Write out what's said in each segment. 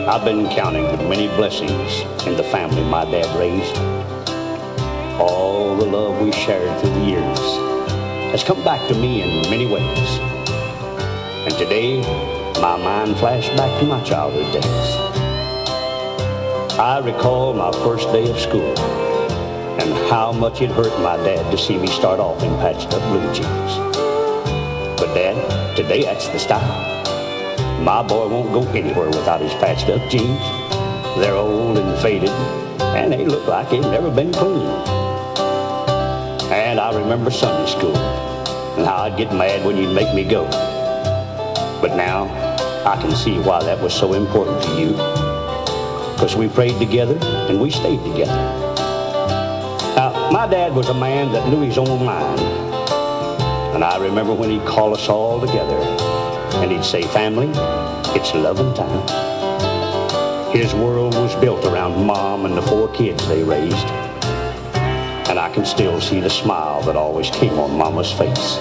I've been counting the many blessings in the family my dad raised. All the love we shared through the years has come back to me in many ways. And today, my mind flashed back to my childhood days. I recall my first day of school and how much it hurt my dad to see me start off in patched up blue jeans. But Dad, today that's the style. My boy won't go anywhere without his patched up jeans. They're old and faded, and they look like they've never been cleaned. And I remember Sunday school and how I'd get mad when you'd make me go. But now I can see why that was so important to you, because we prayed together and we stayed together. Now, my dad was a man that knew his own mind. And I remember when he'd call us all together and he'd say, "Family, it's loving time." His world was built around Mom and the 4 kids they raised. And I can still see the smile that always came on Mama's face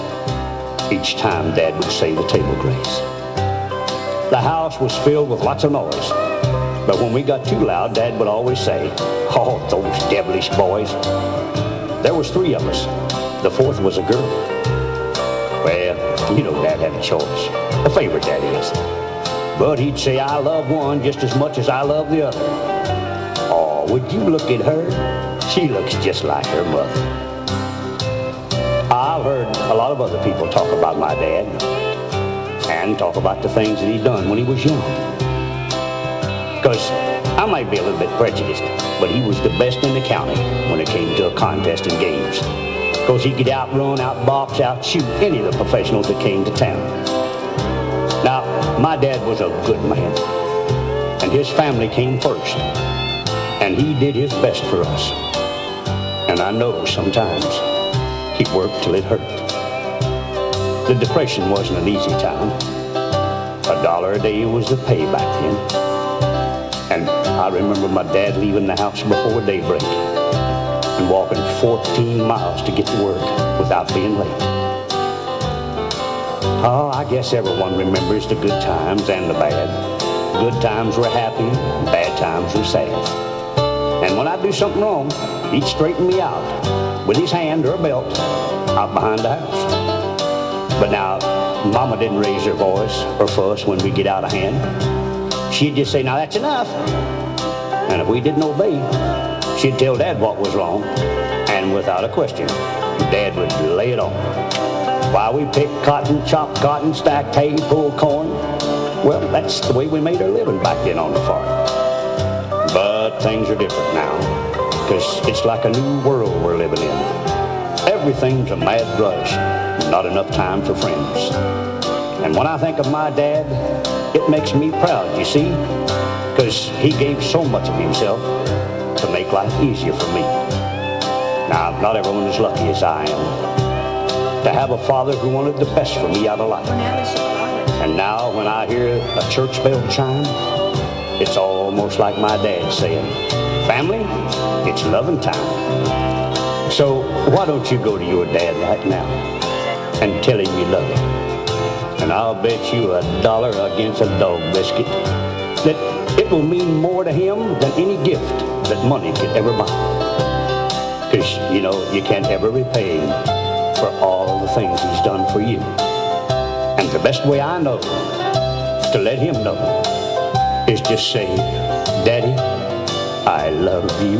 each time Dad would say the table grace. The house was filled with lots of noise, but when we got too loud, Dad would always say, "Oh, those devilish boys." There was 3 of us. The 4th was a girl. Well, you know Dad had a choice, a favorite that is. But he'd say, "I love one just as much as I love the other." Oh, would you look at her? She looks just like her mother. I've heard a lot of other people talk about my dad and talk about the things that he'd done when he was young. Because I might be a little bit prejudiced, but he was the best in the county when it came to a contest and games. Because he could outrun, outbox, outshoot any of the professionals that came to town. Now, my dad was a good man, and his family came first, and he did his best for us. And I know sometimes he worked till it hurt. The Depression wasn't an easy time. $1 a day was the pay back then. And I remember my dad leaving the house before daybreak and walking 14 miles to get to work without being late. Oh, I guess everyone remembers the good times and the bad. Good times were happy, bad times were sad. And when I do something wrong, he'd straighten me out with his hand or a belt out behind the house. But now, Mama didn't raise her voice or fuss when we get out of hand. She'd just say, "Now that's enough." And if we didn't obey, she'd tell Dad what was wrong. And without a question, Dad would lay it on. While we picked cotton, chopped cotton, stacked hay, pulled corn. Well, that's the way we made our living back then on the farm. But things are different now, because it's like a new world we're living in. Everything's a mad rush, not enough time for friends. And when I think of my dad, it makes me proud, you see, because he gave so much of himself to make life easier for me. Now, not everyone is lucky as I am to have a father who wanted the best for me out of life. And now when I hear a church bell chime, it's almost like my dad saying, "Family, it's loving time." So why don't you go to your dad right now and tell him you love him? And I'll bet you $1 against a dog biscuit that it will mean more to him than any gift that money could ever buy. Because, you know, you can't ever repay him for all the things he's done for you. And the best way I know to let him know is just say, "Daddy, I love you."